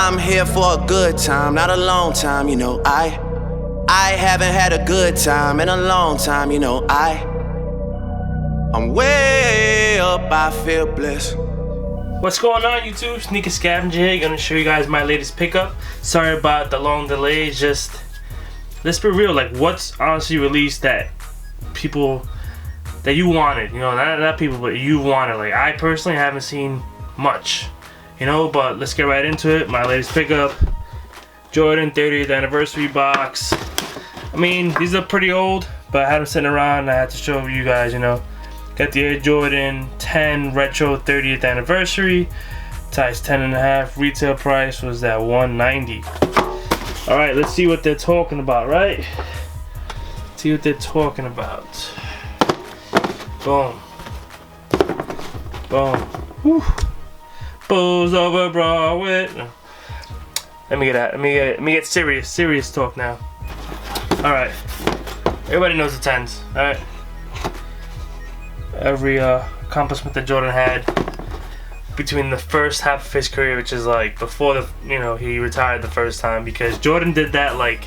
I'm here for a good time, not a long time, you know. I haven't had a good time in a long time, you know. I'm way up, I feel blessed. What's going on, YouTube? Sneaker Scavenger here. Gonna show you guys my latest pickup. Sorry about the long delay. Just let's be real. Like, what's honestly released that people that you wanted? You know, not people, but you wanted. Like, I personally haven't seen much. You know, but let's get right into it. My latest pickup, Jordan 30th anniversary box. I mean, these are pretty old, but I had them sitting around. And I had to show you guys. You know. Got the Air Jordan 10 Retro 30th Anniversary, size 10.5. Retail price was at $190. All right, let's see what they're talking about, right? Let's see what they're talking about. Boom. Boom. Whew. Bulls over Broadway. No. Let me get out. Let me get serious talk now. All right. Everybody knows the 10s. All right. Every accomplishment that Jordan had between the first half of his career, which is like before the, you know, he retired the first time, because Jordan did that, like,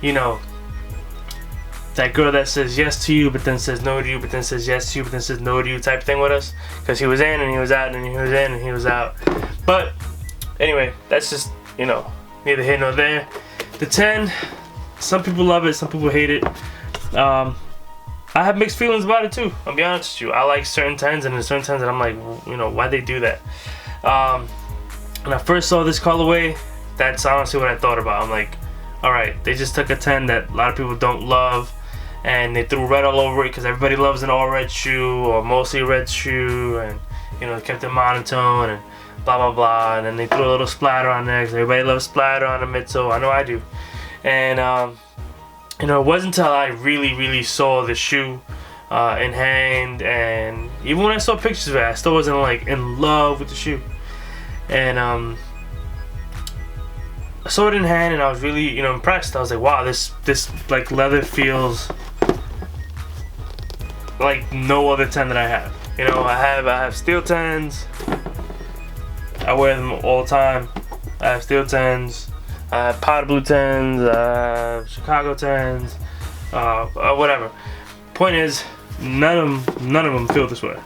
you know, that girl that says yes to you but then says no to you, but then says yes to you but then says no to you type thing with us, because he was in and he was out and he was in and he was out. But anyway, that's just, you know, neither here nor there. The 10, some people love it, some people hate it. I have mixed feelings about it too. I'll be honest with you. I like certain 10s, and there's certain 10s that I'm like, you know, why'd they do that? When I first saw this colorway, that's honestly what I thought about. I'm like, all right, they just took a 10 that a lot of people don't love, and they threw red all over it because everybody loves an all red shoe or mostly red shoe, and you know, kept it monotone and blah blah blah. And then they threw a little splatter on there because everybody loves splatter on the midsole. I know I do. And you know, it wasn't until I really saw the shoe in hand, and even when I saw pictures of it, I still wasn't like in love with the shoe. And I saw it in hand, and I was really, you know, impressed. I was like, wow, this like leather feels like no other 10 that I have. You know, I have steel 10s. I wear them all the time. I have steel 10s. I have powder blue 10s, Chicago 10s, whatever. Point is, none of them feel this way.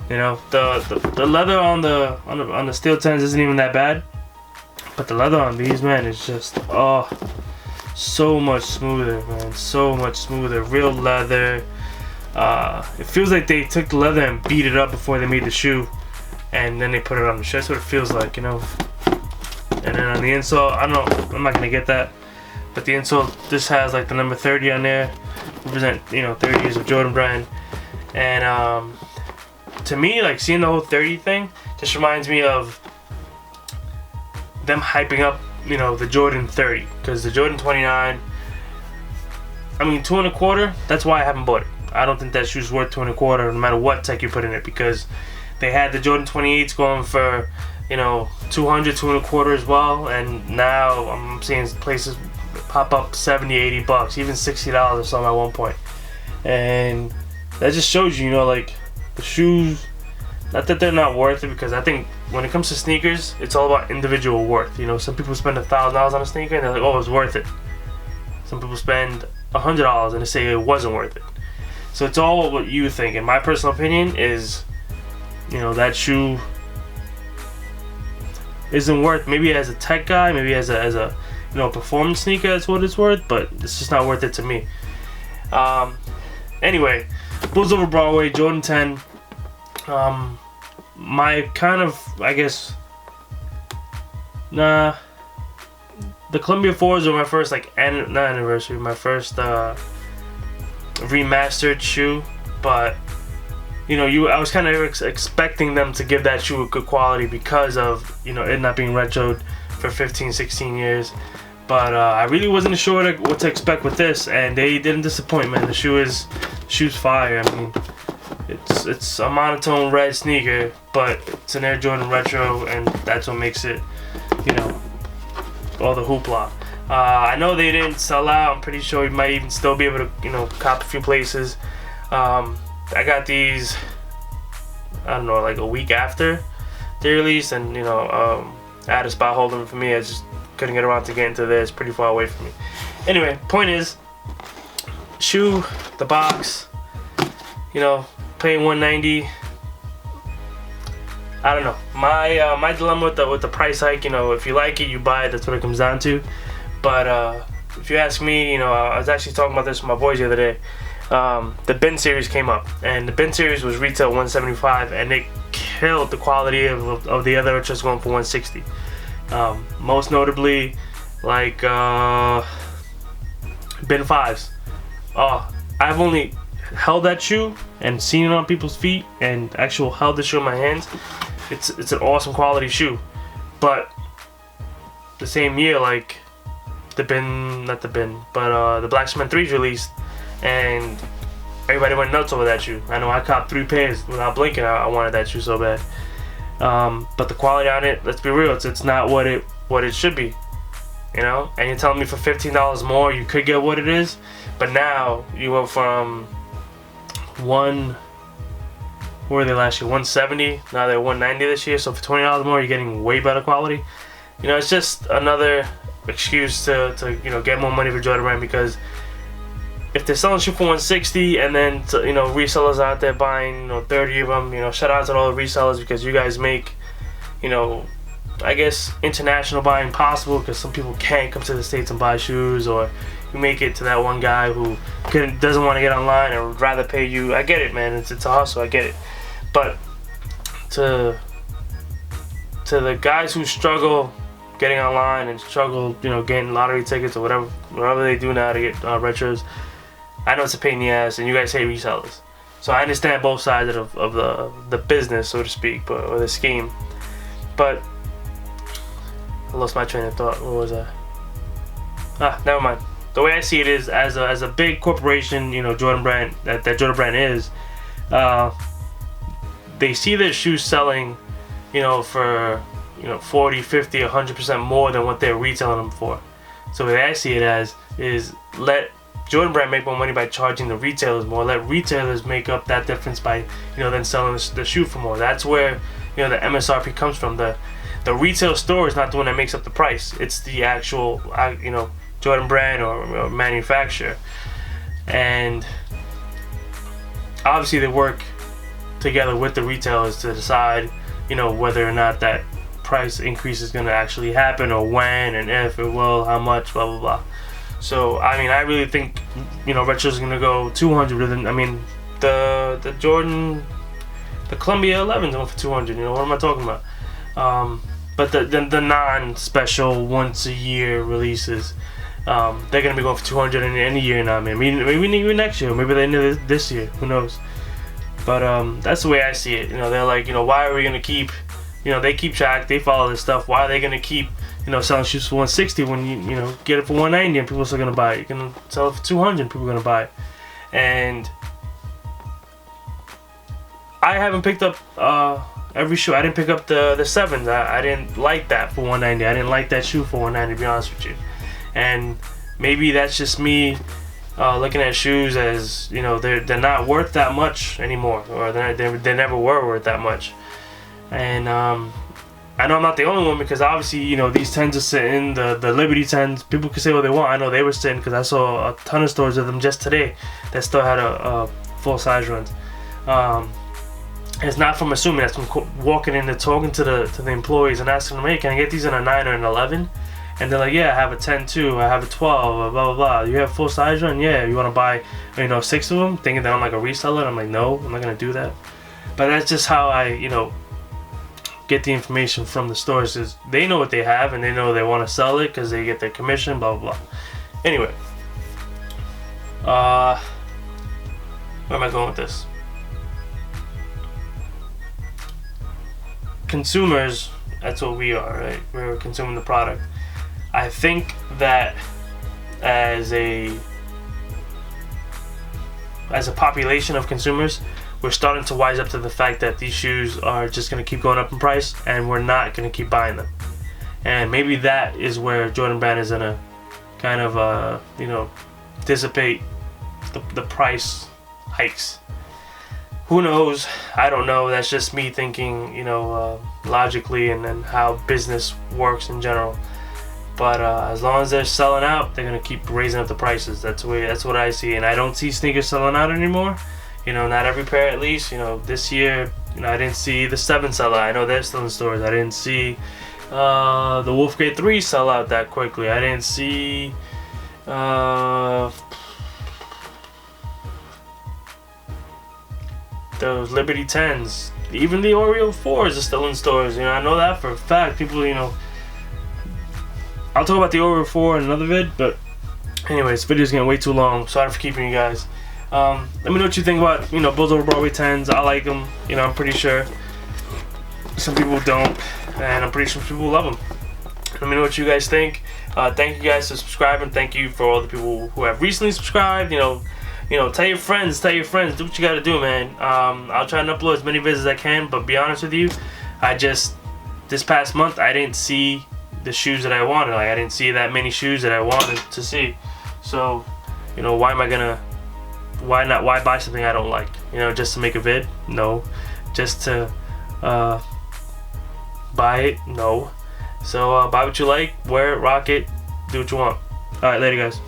You know, the leather on the steel 10s isn't even that bad, but the leather on these, man, is just so much smoother, man. So much smoother. Real leather. It feels like they took the leather and beat it up before they made the shoe, and then they put it on the shoe. That's what it feels like, you know. And then on the insole, I don't know, I'm not gonna get that, but the insole, this has like the number 30 on there, represent, you know, 30 years of Jordan brand. And to me, like, seeing the whole 30 thing just reminds me of them hyping up, you know, the Jordan 30, because the Jordan 29, I mean, 2 1/4, that's why I haven't bought it. I don't think that shoe's worth 2 1/4 no matter what tech you put in it, because they had the Jordan 28s going for, you know, 200, 2 1/4 as well, and now I'm seeing places pop up 70, 80 bucks, even $60 or something at one point. And that just shows you, you know, like, the shoes, not that they're not worth it, because I think when it comes to sneakers, it's all about individual worth. You know, some people spend $1,000 on a sneaker and they're like, oh, it's worth it. Some people spend $100 and they say it wasn't worth it. So it's all what you think. And my personal opinion is, you know, that shoe isn't worth, maybe as a tech guy, maybe as a you know, performance sneaker, that's what it's worth, but it's just not worth it to me. Anyway, Bulls over Broadway, Jordan 10. My kind of, I guess, the Columbia 4s were my first, like, not anniversary, my first remastered shoe, but you know, I was kind of expecting them to give that shoe a good quality because of, you know, it not being retroed for 15, 16 years. But I really wasn't sure what to expect with this, and they didn't disappoint, man. The shoe's fire. I mean, it's a monotone red sneaker, but it's an Air Jordan retro, and that's what makes it, you know, all the hoopla. I know they didn't sell out. I'm pretty sure you might even still be able to, you know, cop a few places. I got these, I don't know, like a week after they released, and you know, I had a spot holding for me. I just couldn't get around to get into there. It's pretty far away from me. Anyway, point is, shoe, the box, paying $190. I don't know. My dilemma with the price hike, if you like it, you buy it. That's what it comes down to. But if you ask me, I was actually talking about this with my boys the other day. The bin series came up, and the bin series was retail $175, and it killed the quality of the other retros going for $160. Most notably, like bin 5s. I've only held that shoe and seen it on people's feet, and actually held the shoe in my hands. It's an awesome quality shoe, but the same year, like the Black Cement 3's released, and everybody went nuts over that shoe. I know I copped 3 pairs without blinking. I wanted that shoe so bad. But the quality on it, let's be real, it's not what it should be, And you're telling me for $15 more you could get what it is, but now you went from what were they last year? $170. Now they're $190 this year. So for $20 more, you're getting way better quality. It's just another excuse to get more money for Jordan Brand, because if they're selling shoe for $160 and then resellers out there buying 30 of them, shout out to all the resellers, because you guys make I guess international buying possible, because some people can't come to the States and buy shoes, or you make it to that one guy who doesn't want to get online and would rather pay you. I get it, man. It's a hustle. I get it. But to the guys who struggle getting online and struggle, getting lottery tickets or whatever they do now to get retros, I know it's a pain in the ass, and you guys hate resellers. So I understand both sides of the business, so to speak, or the scheme. But I lost my train of thought. What was I? Never mind. The way I see it is, as a big corporation, Jordan Brand, that Jordan Brand is, they see their shoes selling, for 40, 50, 100% more than what they're retailing them for. So the way I see it as is, let Jordan Brand make more money by charging the retailers more. Let retailers make up that difference by then selling the shoe for more. That's where the MSRP comes from. The retail store is not the one that makes up the price. It's the actual Jordan Brand or manufacturer. And obviously they work together with the retailers to decide whether or not that price increase is going to actually happen, or when and if it will, how much, blah blah blah. So I really think retros is going to go 200. The Jordan, the Columbia 11s went for 200. What am I talking about? But the non-special once a year releases, they're gonna be going for 200 in any year now, man. Maybe even next year, maybe the end of this year. Who knows? But that's the way I see it. They're like, why are we gonna keep? They keep track. They follow this stuff. Why are they gonna keep? Selling shoes for 160 when you get it for 190 and people are still gonna buy it. You're gonna sell it for 200 and people are gonna buy it. And I haven't picked up every shoe. I didn't pick up the 7s. I didn't like that for 190. I didn't like that shoe for 190, to be honest with you. And maybe that's just me looking at shoes as they're not worth that much anymore, or they never were worth that much. And I know I'm not the only one, because obviously these 10s are sitting, the Liberty 10s. People can say what they want. I know they were sitting, because I saw a ton of stores of them just today that still had a full size runs. It's not from assuming. That's from walking in and talking to the employees and asking them, hey, can I get these in a 9 or an 11? And they're like, yeah, I have a 10 too, I have a 12, blah blah blah. You have full size run? Yeah. You want to buy 6 of them, thinking that I'm like a reseller? And I'm like, no, I'm not gonna do that. But that's just how I get the information from the stores, is they know what they have and they know they want to sell it because they get their commission, blah blah blah. Anyway, where am I going with this? Consumers, that's what we are, right? We're consuming the product. I think that as a population of consumers, we're starting to wise up to the fact that these shoes are just going to keep going up in price, and we're not going to keep buying them. And maybe that is where Jordan Brand is going to kind of dissipate the price hikes. who knows? I don't know. That's just me thinking, logically and how business works in general. But as long as they're selling out, they're gonna keep raising up the prices. That's what I see, and I don't see sneakers selling out anymore. Not every pair at least. This year, I didn't see the 7 sell out. I know they're still in stores. I didn't see the Wolfgate 3 sell out that quickly. I didn't see those Liberty 10s. Even the Oreo 4s are still in stores. I know that for a fact. People, I'll talk about the Oreo 4 in another vid, but anyways, this video's getting way too long. Sorry for keeping you guys. Let me know what you think about, Bulls over Broadway 10s. I like them. I'm pretty sure some people don't, and I'm pretty sure some people love them. Let me know what you guys think. Thank you guys for subscribing. Thank you for all the people who have recently subscribed. Tell your friends. Do what you gotta do, man. I'll try and upload as many videos as I can, but be honest with you, this past month, I didn't see the shoes that I wanted. I didn't see that many shoes that I wanted to see. So, why buy something I don't like? Just to make a vid? No. Just to buy it? No. So, buy what you like, wear it, rock it, do what you want. Alright, later guys.